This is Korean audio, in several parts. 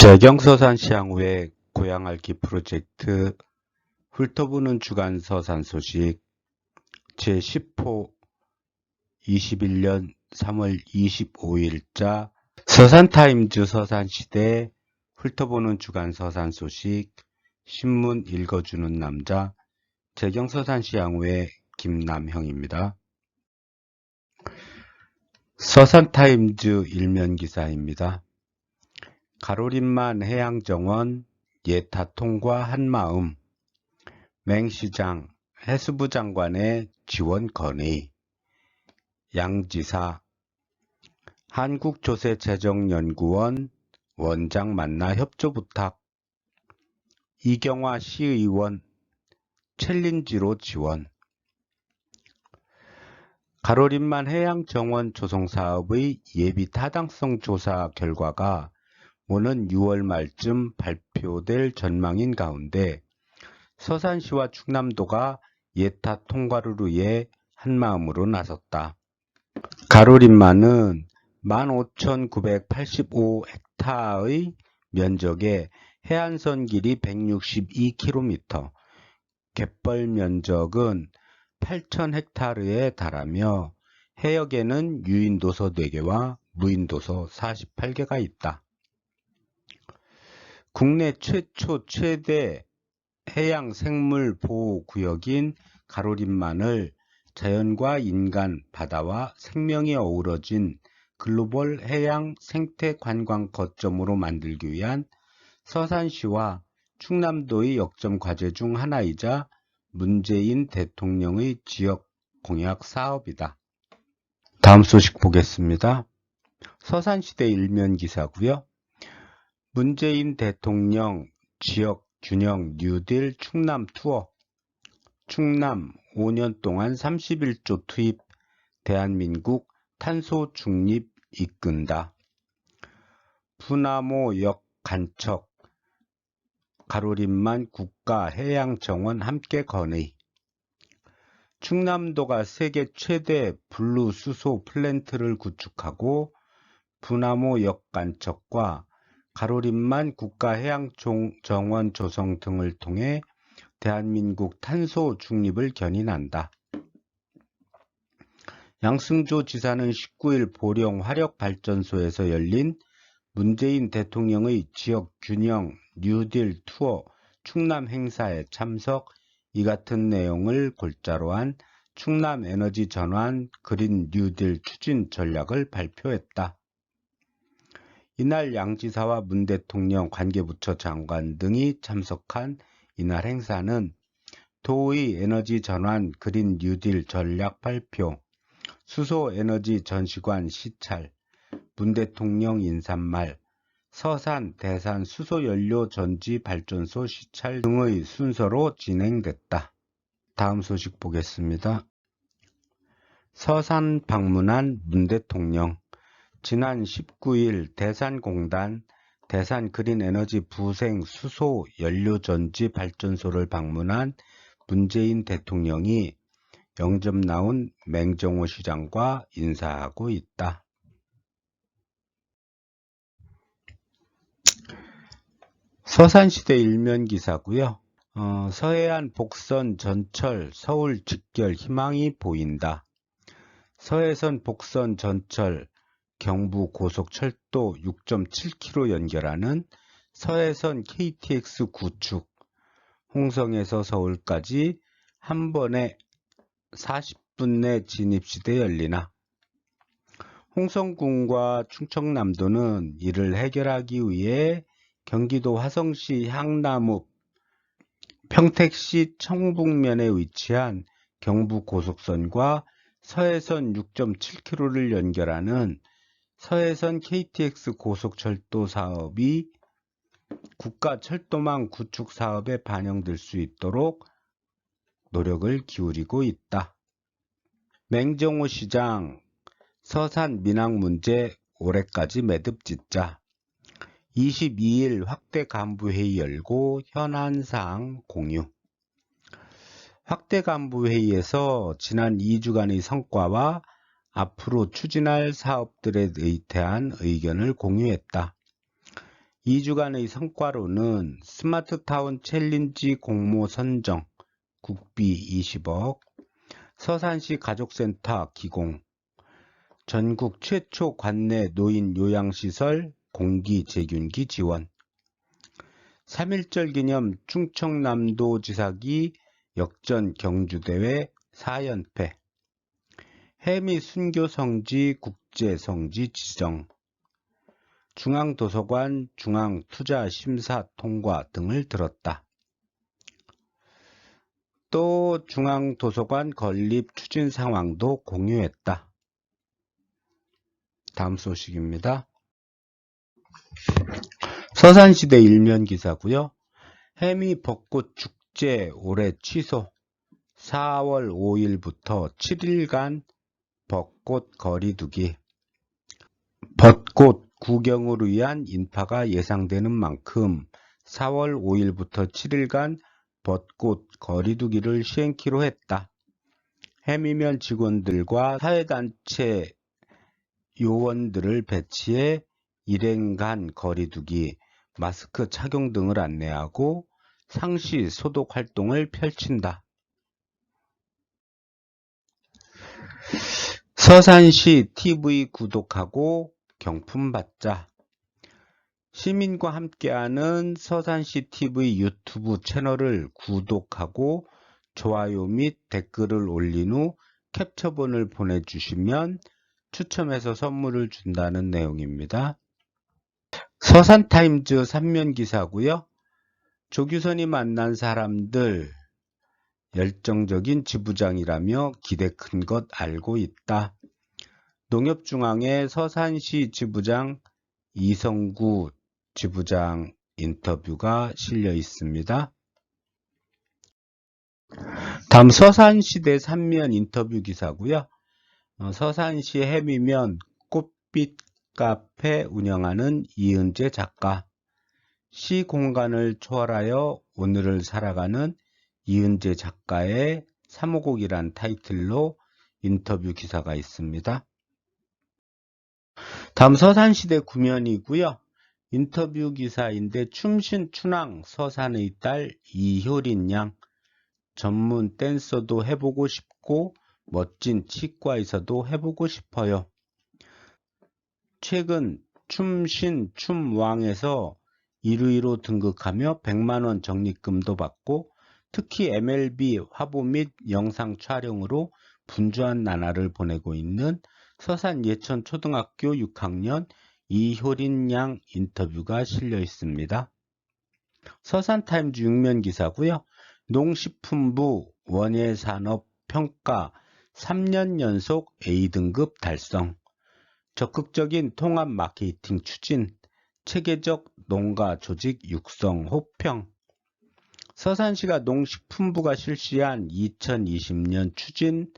재경서산시 향후의 고향알기 프로젝트 훑어보는 주간 서산 소식 제10호 21년 3월 25일자 서산타임즈 서산시대 훑어보는 주간 서산 소식 신문 읽어주는 남자 재경서산시 향후의 김남형입니다. 서산타임즈 일면기사입니다. 가로림만 해양정원 예타통과 한마음 맹시장 해수부 장관의 지원 건의 양지사 한국조세재정연구원 원장 만나 협조 부탁 이경화 시의원 챌린지로 지원 가로림만 해양정원 조성사업의 예비 타당성 조사 결과가 오는 6월 말쯤 발표될 전망인 가운데 서산시와 충남도가 예타 통과를 위해 한마음으로 나섰다. 가로림만은 15,985헥타의 면적에 해안선 길이 162km, 갯벌 면적은 8,000헥타르에 달하며 해역에는 유인도서 4개와 무인도서 48개가 있다. 국내 최초 최대 해양 생물 보호 구역인 가로림만을 자연과 인간, 바다와 생명이 어우러진 글로벌 해양 생태 관광 거점으로 만들기 위한 서산시와 충남도의 역점 과제 중 하나이자 문재인 대통령의 지역 공약 사업이다. 다음 소식 보겠습니다. 서산시대 일면 기사고요. 문재인 대통령 지역 균형 뉴딜 충남 투어 충남 5년 동안 31조 투입 대한민국 탄소 중립 이끈다. 부나모역 간척 가로림만 국가해양정원 함께 건의 충남도가 세계 최대 블루 수소 플랜트를 구축하고 부나모역 간척과 가로림만 국가해양정원 조성 등을 통해 대한민국 탄소 중립을 견인한다. 양승조 지사는 19일 보령 화력발전소에서 열린 문재인 대통령의 지역균형 뉴딜 투어 충남 행사에 참석 이 같은 내용을 골자로 한 충남 에너지 전환 그린 뉴딜 추진 전략을 발표했다. 이날 양 지사와 문 대통령, 관계부처 장관 등이 참석한 이날 행사는 도의 에너지 전환 그린 뉴딜 전략 발표, 수소 에너지 전시관 시찰, 문 대통령 인사말, 서산, 대산 수소연료 전지 발전소 시찰 등의 순서로 진행됐다. 다음 소식 보겠습니다. 서산 방문한 문 대통령 지난 19일 대산공단 대산그린에너지 부생 수소 연료전지 발전소를 방문한 문재인 대통령이 영접 나온 맹정호 시장과 인사하고 있다. 서산시대 일면 기사고요. 서해안 복선 전철 서울 직결 희망이 보인다. 서해선 복선 전철 경부 고속철도 6.7km 연결하는 서해선 KTX 구축 홍성에서 서울까지 한 번에 40분 내 진입시대 열리나 홍성군과 충청남도는 이를 해결하기 위해 경기도 화성시 향나무 평택시 청북면에 위치한 경부고속선과 서해선 6.7km를 연결하는 서해선 KTX 고속철도 사업이 국가철도망 구축 사업에 반영될 수 있도록 노력을 기울이고 있다. 맹정호 시장 서산 민항 문제 올해까지 매듭 짓자 22일 확대 간부회의 열고 현안사항 공유 확대 간부회의에서 지난 2주간의 성과와 앞으로 추진할 사업들에 대한 의견을 공유했다. 2주간의 성과로는 스마트타운 챌린지 공모 선정, 국비 20억, 서산시 가족센터 기공, 전국 최초 관내 노인 요양시설 공기 제균기 지원, 3.1절 기념 충청남도지사기 역전 경주대회 4연패, 해미 순교성지 국제성지 지정, 중앙도서관 중앙투자심사 통과 등을 들었다. 또 중앙도서관 건립 추진 상황도 공유했다. 다음 소식입니다. 서산시대 일면 기사고요. 해미 벚꽃 축제 올해 취소. 4월 5일부터 7일간 벚꽃 거리두기. 벚꽃 구경을 위한 인파가 예상되는 만큼 4월 5일부터 7일간 벚꽃 거리두기를 시행키로 했다. 해미면 직원들과 사회단체 요원들을 배치해 일행간 거리두기, 마스크 착용 등을 안내하고 상시 소독 활동을 펼친다. 서산시 TV 구독하고 경품 받자. 시민과 함께하는 서산시 TV 유튜브 채널을 구독하고 좋아요 및 댓글을 올린 후 캡처본을 보내주시면 추첨해서 선물을 준다는 내용입니다. 서산타임즈 3면 기사고요. 조규선이 만난 사람들, 열정적인 지부장이라며 기대 큰 것 알고 있다. 농협중앙회 서산시 지부장 이성구 지부장 인터뷰가 실려 있습니다. 다음 서산시대 3면 인터뷰 기사고요. 서산시 해미면 꽃빛 카페 운영하는 이은재 작가. 시 공간을 초월하여 오늘을 살아가는 이은재 작가의 3호곡이란 타이틀로 인터뷰 기사가 있습니다. 다음 서산시대 9면이고요. 인터뷰 기사인데 춤신 춘왕 서산의 딸 이효린 양. 전문 댄서도 해보고 싶고 멋진 치과에서도 해보고 싶어요. 최근 춤신 춤왕에서 1위로 등극하며 100만원 적립금도 받고 특히 MLB 화보 및 영상 촬영으로 분주한 나날을 보내고 있는 서산 예천 초등학교 6학년 이효린 양 인터뷰가 실려 있습니다. 서산타임즈 6면 기사고요. 농식품부 원예산업 평가 3년 연속 A등급 달성. 적극적인 통합 마케팅 추진. 체계적 농가 조직 육성 호평. 서산시가 농식품부가 실시한 2020년 추진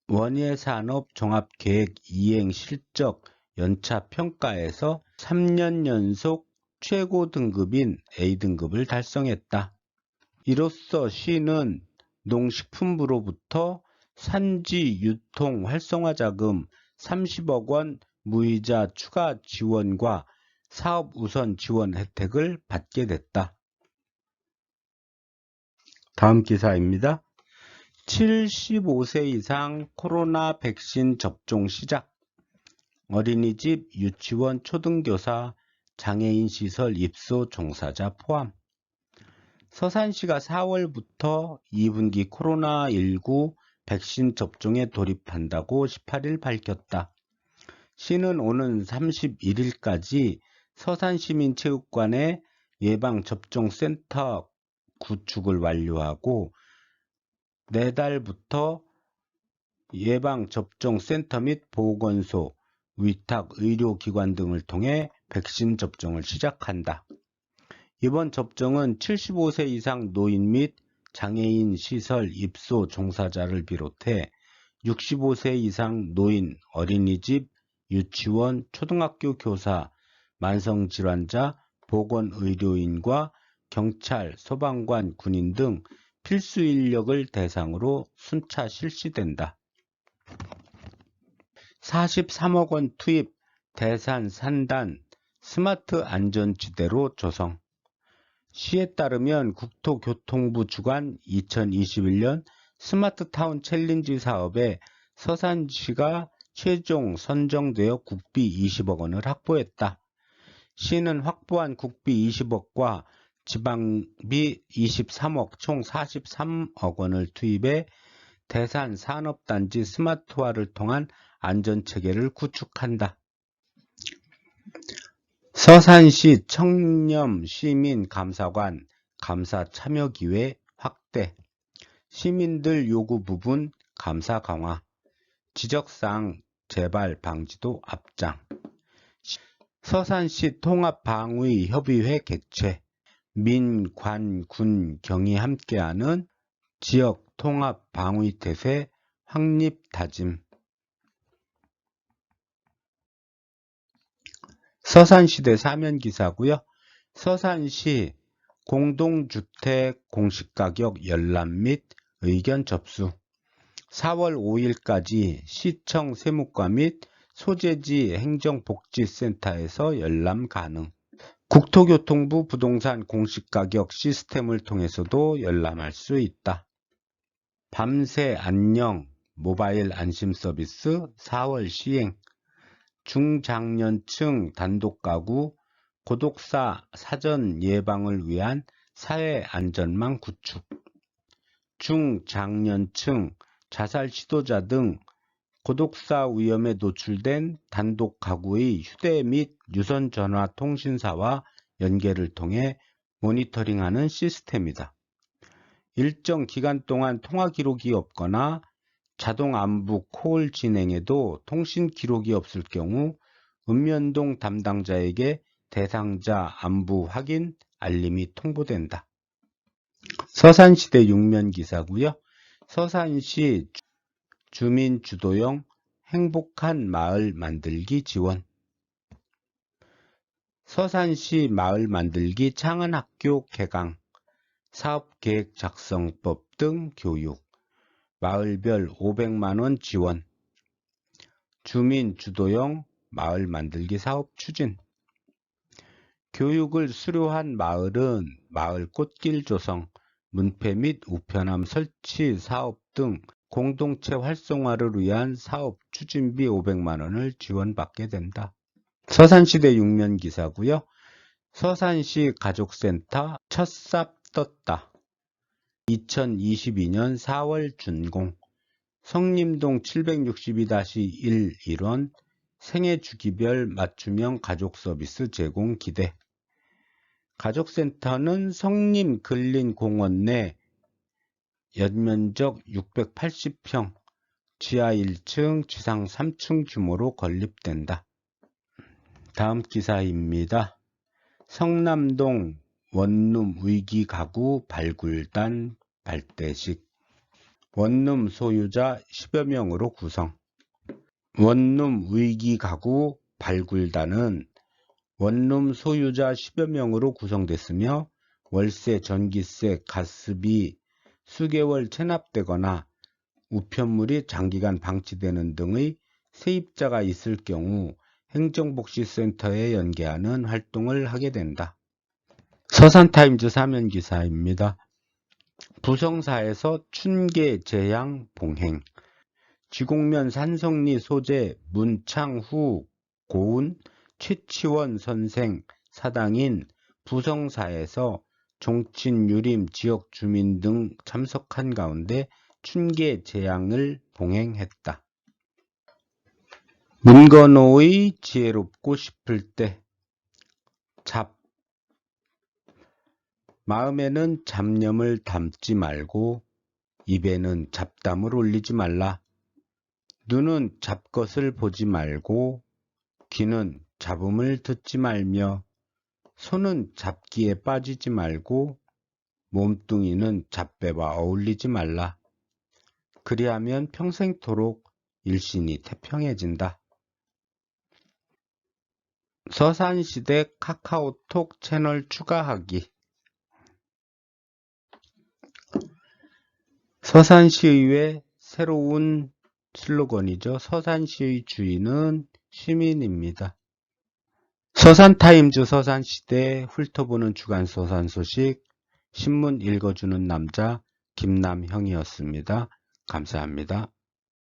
원예산업 종합계획 이행 실적 연차 평가에서 3년 연속 최고 등급인 A등급을 달성했다. 이로써 시는 농식품부로부터 산지 유통 활성화 자금 30억 원 무이자 추가 지원과 사업 우선 지원 혜택을 받게 됐다. 다음 기사입니다. 75세 이상 코로나 백신 접종 시작. 어린이집, 유치원, 초등교사, 장애인 시설 입소 종사자 포함. 서산시가 4월부터 2분기 코로나19 백신 접종에 돌입한다고 18일 밝혔다. 시는 오는 31일까지 서산시민체육관에 예방접종센터 구축을 완료하고 내달부터 예방접종센터 및 보건소, 위탁 의료기관 등을 통해 백신 접종을 시작한다. 이번 접종은 75세 이상 노인 및 장애인 시설 입소 종사자를 비롯해 65세 이상 노인, 어린이집, 유치원, 초등학교 교사, 만성질환자, 보건의료인과 경찰, 소방관, 군인 등 필수 인력을 대상으로 순차 실시된다. 43억 원 투입 대산 산단 스마트 안전지대로 조성. 시에 따르면 국토교통부 주관 2021년 스마트타운 챌린지 사업에 서산시가 최종 선정되어 국비 20억 원을 확보했다. 시는 확보한 국비 20억과 지방비 23억 총 43억 원을 투입해 대산 산업단지 스마트화를 통한 안전체계를 구축한다. 서산시 청렴 시민감사관 감사 참여기회 확대. 시민들 요구 부분 감사 강화. 지적사항 재발 방지도 앞장. 서산시 통합방위협의회 개최. 민, 관, 군, 경이 함께하는 지역 통합방위태세 확립 다짐. 서산시대 사면기사고요. 서산시 공동주택 공시가격 열람 및 의견 접수. 4월 5일까지 시청 세무과 및 소재지 행정복지센터에서 열람 가능. 국토교통부 부동산 공시가격 시스템을 통해서도 열람할 수 있다. 밤새 안녕 모바일 안심 서비스 4월 시행. 중장년층 단독가구 고독사 사전 예방을 위한 사회안전망 구축. 중장년층 자살 시도자 등 고독사 위험에 노출된 단독가구의 휴대 및 유선전화 통신사와 연계를 통해 모니터링하는 시스템이다. 일정 기간 동안 통화 기록이 없거나 자동 안부 콜 진행에도 통신 기록이 없을 경우 읍면동 담당자에게 대상자 안부 확인 알림이 통보된다. 서산시대 6면 기사고요. 서산시 주민 주도형 행복한 마을 만들기 지원. 서산시 마을 만들기 창안학교 개강, 사업계획 작성법 등 교육, 마을별 500만원 지원, 주민 주도형 마을 만들기 사업 추진. 교육을 수료한 마을은 마을 꽃길 조성, 문패 및 우편함 설치 사업 등 공동체 활성화를 위한 사업 추진비 500만원을 지원받게 된다. 서산시대 6면 기사고요. 서산시 가족센터 첫 삽 떴다. 2022년 4월 준공. 성림동 762-1 1원 생애 주기별 맞춤형 가족 서비스 제공 기대. 가족센터는 성림 근린공원 내 연면적 680평, 지하 1층, 지상 3층 규모로 건립된다. 다음 기사입니다. 성남동 원룸 위기 가구 발굴단 발대식. 원룸 소유자 10여 명으로 구성. 원룸 위기 가구 발굴단은 원룸 소유자 10여 명으로 구성됐으며 월세, 전기세, 가스비 수개월 체납되거나 우편물이 장기간 방치되는 등의 세입자가 있을 경우 행정복지센터에 연계하는 활동을 하게 된다. 서산타임즈 사면 기사입니다. 부성사에서 춘계 제양 봉행. 지곡면 산성리 소재 문창후 고운 최치원 선생 사당인 부성사에서 종친 유림 지역 주민 등 참석한 가운데 춘계 제양을 봉행했다. 문건호의 지혜롭고 싶을 때. 잡. 마음에는 잡념을 담지 말고 입에는 잡담을 올리지 말라. 눈은 잡것을 보지 말고 귀는 잡음을 듣지 말며 손은 잡기에 빠지지 말고 몸뚱이는 잡배와 어울리지 말라. 그리하면 평생토록 일신이 태평해진다. 서산시대 카카오톡 채널 추가하기. 서산시의회 새로운 슬로건이죠. 서산시의 주인은 시민입니다. 서산타임즈 서산시대 훑어보는 주간 서산 소식 신문 읽어주는 남자 김남형이었습니다. 감사합니다.